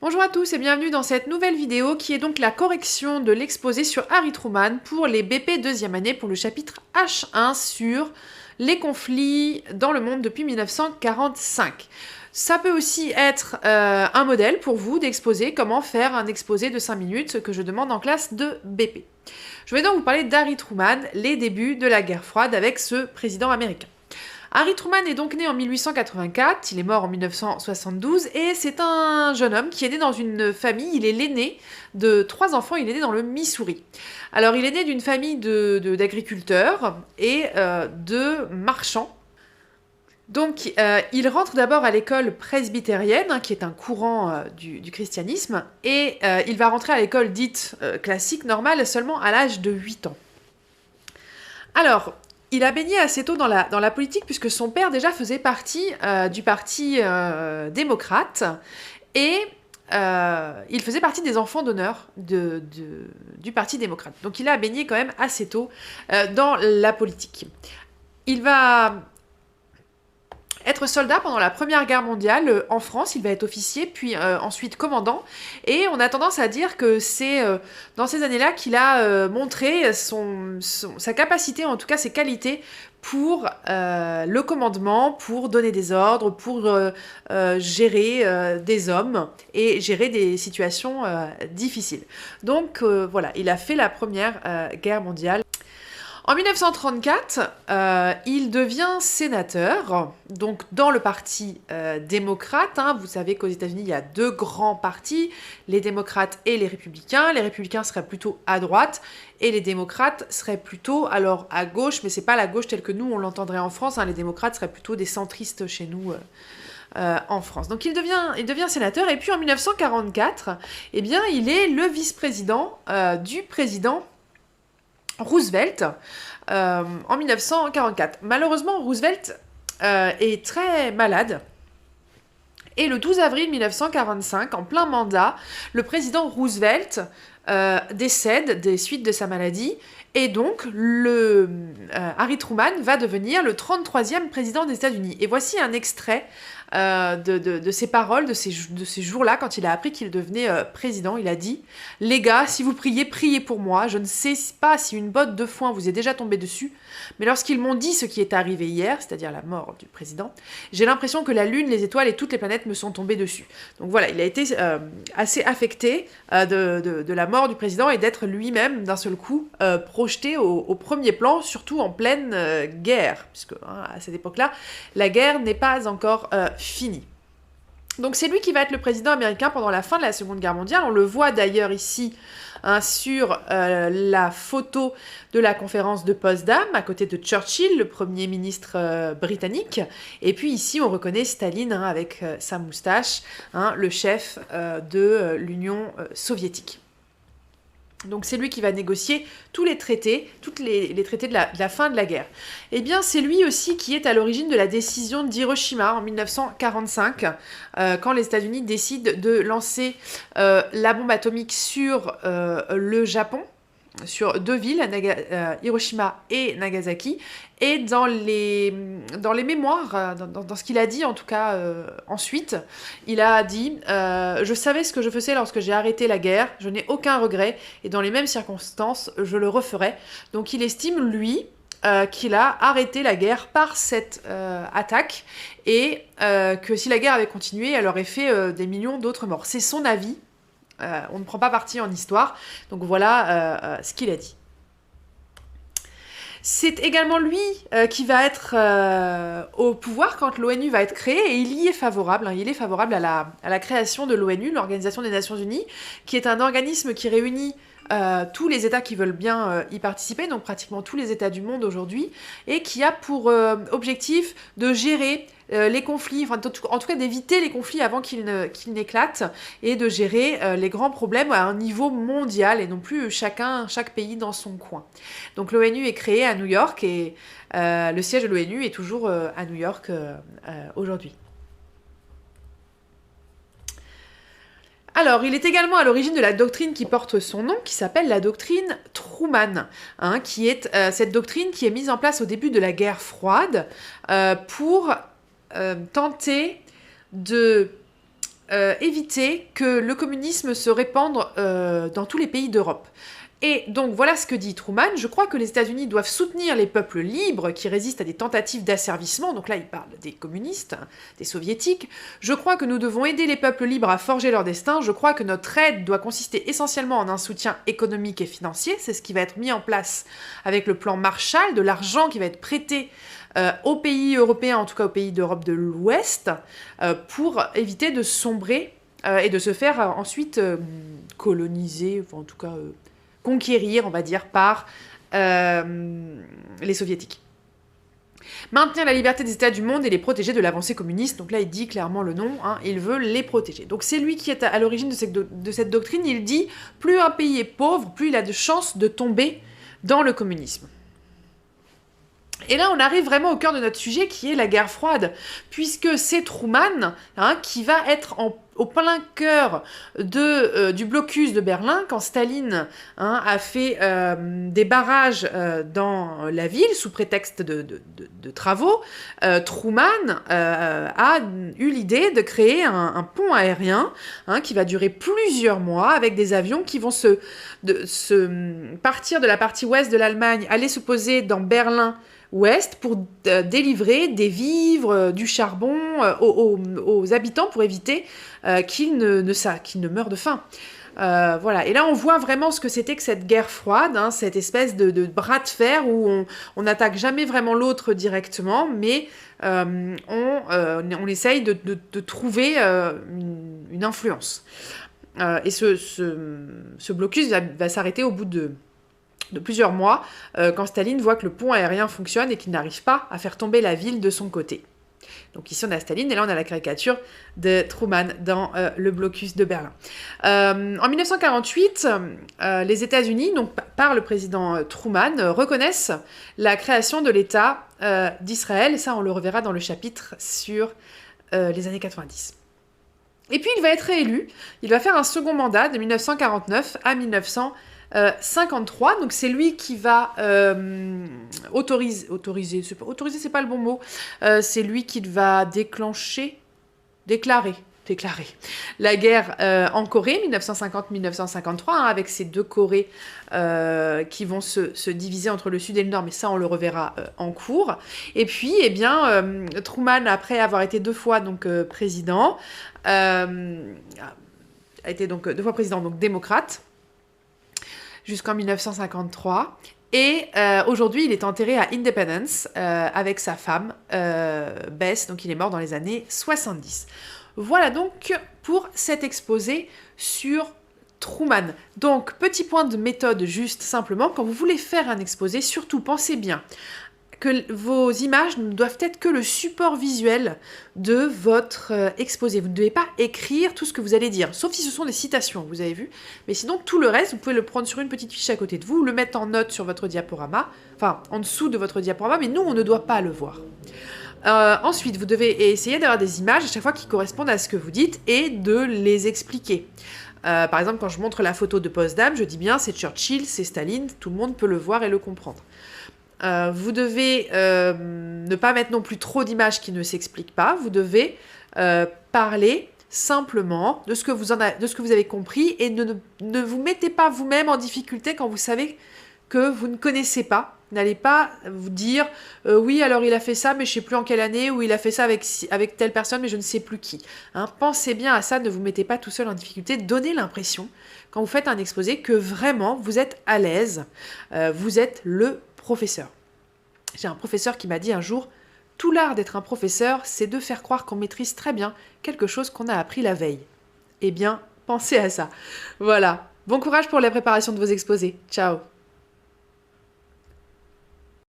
Bonjour à tous et bienvenue dans cette nouvelle vidéo qui est donc la correction de l'exposé sur Harry Truman pour les BP deuxième année pour le chapitre H1 sur les conflits dans le monde depuis 1945. Ça peut aussi être un modèle pour vous d'exposé, comment faire un exposé de 5 minutes que je demande en classe de BP. Je vais donc vous parler d'Harry Truman, les débuts de la guerre froide avec ce président américain. Harry Truman est donc né en 1884, il est mort en 1972, et c'est un jeune homme qui est né dans une famille, il est l'aîné de 3 enfants, il est né dans le Missouri. Alors il est né d'une famille d'agriculteurs et de marchands. Donc il rentre d'abord à l'école presbytérienne, qui est un courant du christianisme, et il va rentrer à l'école dite classique, normale, seulement à l'âge de 8 ans. Alors, il a baigné assez tôt dans la politique puisque son père déjà faisait partie du parti démocrate et il faisait partie des enfants d'honneur du parti démocrate. Donc il a baigné quand même assez tôt dans la politique. Il va être soldat pendant la Première Guerre mondiale en France, il va être officier, puis ensuite commandant, et on a tendance à dire que c'est dans ces années-là qu'il a montré sa capacité, en tout cas ses qualités, pour le commandement, pour donner des ordres, pour gérer des hommes et gérer des situations difficiles. Donc voilà, il a fait la Première Guerre mondiale. En 1934, il devient sénateur, donc dans le parti démocrate. Vous savez qu'aux États-Unis, il y a 2 grands partis, les démocrates et les républicains. Les républicains seraient plutôt à droite et les démocrates seraient plutôt alors à gauche, mais c'est pas la gauche telle que nous on l'entendrait en France. Les démocrates seraient plutôt des centristes chez nous. En France. Donc il devient sénateur, et puis en 1944, eh bien, il est le vice-président du président Roosevelt en 1944. Malheureusement, Roosevelt est très malade. Et le 12 avril 1945, en plein mandat, le président Roosevelt décède des suites de sa maladie. Et donc, Harry Truman va devenir le 33e président des États-Unis. Et voici un extrait de ses paroles, de ces jours-là, quand il a appris qu'il devenait président. Il a dit « Les gars, si vous priez, priez pour moi. Je ne sais pas si une botte de foin vous est déjà tombée dessus, mais lorsqu'ils m'ont dit ce qui est arrivé hier, c'est-à-dire la mort du président, j'ai l'impression que la Lune, les étoiles et toutes les planètes me sont tombées dessus. » Donc voilà, il a été assez affecté de la mort du président et d'être lui-même, d'un seul coup, projeté au premier plan, surtout en pleine guerre, puisque à cette époque-là, la guerre n'est pas encore finie. Donc c'est lui qui va être le président américain pendant la fin de la Seconde Guerre mondiale. On le voit d'ailleurs ici sur la photo de la conférence de Potsdam, à côté de Churchill, le premier ministre britannique. Et puis ici, on reconnaît Staline avec sa moustache, le chef de l'Union soviétique. Donc c'est lui qui va négocier tous les traités, les traités de la fin de la guerre. Eh bien, c'est lui aussi qui est à l'origine de la décision d'Hiroshima en 1945, quand les États-Unis décident de lancer la bombe atomique sur le Japon, sur 2 villes, Hiroshima et Nagasaki, et dans les mémoires, dans ce qu'il a dit en tout cas ensuite, il a dit « Je savais ce que je faisais lorsque j'ai arrêté la guerre, je n'ai aucun regret, et dans les mêmes circonstances, je le referai. » Donc il estime, lui, qu'il a arrêté la guerre par cette attaque, et que si la guerre avait continué, elle aurait fait des millions d'autres morts. C'est son avis. On ne prend pas parti en histoire, donc voilà ce qu'il a dit. C'est également lui qui va être au pouvoir quand l'ONU va être créée, et il y est favorable. Il est favorable à la création de l'ONU, l'Organisation des Nations Unies, qui est un organisme qui réunit tous les États qui veulent bien y participer, donc pratiquement tous les États du monde aujourd'hui, et qui a pour objectif de gérer les conflits, en tout cas d'éviter les conflits avant qu'ils n'éclatent, et de gérer les grands problèmes à un niveau mondial, et non plus chaque pays dans son coin. Donc l'ONU est créée à New York, et le siège de l'ONU est toujours à New York aujourd'hui. Alors, il est également à l'origine de la doctrine qui porte son nom, qui s'appelle la doctrine Truman, qui est cette doctrine qui est mise en place au début de la guerre froide pour tenter de éviter que le communisme se répande dans tous les pays d'Europe. Et donc voilà ce que dit Truman. Je crois que les États-Unis doivent soutenir les peuples libres qui résistent à des tentatives d'asservissement. Donc là, il parle des communistes, des soviétiques. Je crois que nous devons aider les peuples libres à forger leur destin. Je crois que notre aide doit consister essentiellement en un soutien économique et financier. C'est ce qui va être mis en place avec le plan Marshall, de l'argent qui va être prêté aux pays européens, en tout cas aux pays d'Europe de l'Ouest, pour éviter de sombrer et de se faire ensuite coloniser, enfin en tout cas conquérir, on va dire, par les soviétiques. Maintenir la liberté des États du monde et les protéger de l'avancée communiste. Donc là, il dit clairement le nom, hein, il veut les protéger. Donc c'est lui qui est à l'origine de cette doctrine. Il dit, plus un pays est pauvre, plus il a de chances de tomber dans le communisme. Et là, on arrive vraiment au cœur de notre sujet, qui est la guerre froide, puisque c'est Truman qui va être au plein cœur du blocus de Berlin, quand Staline a fait des barrages dans la ville, sous prétexte de travaux. Truman a eu l'idée de créer un pont aérien qui va durer plusieurs mois, avec des avions qui vont partir de la partie ouest de l'Allemagne, aller se poser dans Berlin, ouest pour délivrer des vivres, du charbon aux habitants pour éviter qu'ils ne meurent de faim. Voilà. Et là, on voit vraiment ce que c'était que cette guerre froide, cette espèce de bras de fer où on n'attaque jamais vraiment l'autre directement, mais on essaye de trouver une influence. Et ce blocus va s'arrêter au bout de plusieurs mois, quand Staline voit que le pont aérien fonctionne et qu'il n'arrive pas à faire tomber la ville de son côté. Donc ici on a Staline, et là on a la caricature de Truman dans le blocus de Berlin. En 1948, les États-Unis, donc par le président Truman, reconnaissent la création de l'État d'Israël, et ça on le reverra dans le chapitre sur les années 90. Et puis il va être réélu, il va faire un second mandat de 1949 à 1953, donc c'est lui qui va autoriser, c'est pas le bon mot, c'est lui qui va déclarer la guerre en Corée, 1950-1953, avec ces deux Corées qui vont se diviser entre le Sud et le Nord, mais ça on le reverra en cours. Et puis, Truman, après avoir été deux fois président, a été donc 2 fois président, donc démocrate, jusqu'en 1953. Et aujourd'hui, il est enterré à Independence avec sa femme, Bess, donc il est mort dans les années 70. Voilà donc pour cet exposé sur Truman. Donc, petit point de méthode juste simplement, quand vous voulez faire un exposé, surtout pensez bien que vos images ne doivent être que le support visuel de votre exposé. Vous ne devez pas écrire tout ce que vous allez dire, sauf si ce sont des citations, vous avez vu. Mais sinon, tout le reste, vous pouvez le prendre sur une petite fiche à côté de vous, le mettre en note sur votre diaporama, enfin, en dessous de votre diaporama, mais nous, on ne doit pas le voir. Ensuite, vous devez essayer d'avoir des images à chaque fois qui correspondent à ce que vous dites et de les expliquer. Par exemple, quand je montre la photo de Potsdam, je dis bien c'est Churchill, c'est Staline, tout le monde peut le voir et le comprendre. Vous devez ne pas mettre non plus trop d'images qui ne s'expliquent pas. Vous devez parler simplement de ce que vous avez compris et ne vous mettez pas vous-même en difficulté quand vous savez que vous ne connaissez pas. N'allez pas vous dire oui, alors il a fait ça, mais je ne sais plus en quelle année, ou il a fait ça avec telle personne, mais je ne sais plus qui. Pensez bien à ça, ne vous mettez pas tout seul en difficulté. Donnez l'impression, quand vous faites un exposé, que vraiment vous êtes à l'aise, vous êtes le professeur. J'ai un professeur qui m'a dit un jour, tout l'art d'être un professeur, c'est de faire croire qu'on maîtrise très bien quelque chose qu'on a appris la veille. Eh bien, pensez à ça. Voilà. Bon courage pour la préparation de vos exposés. Ciao.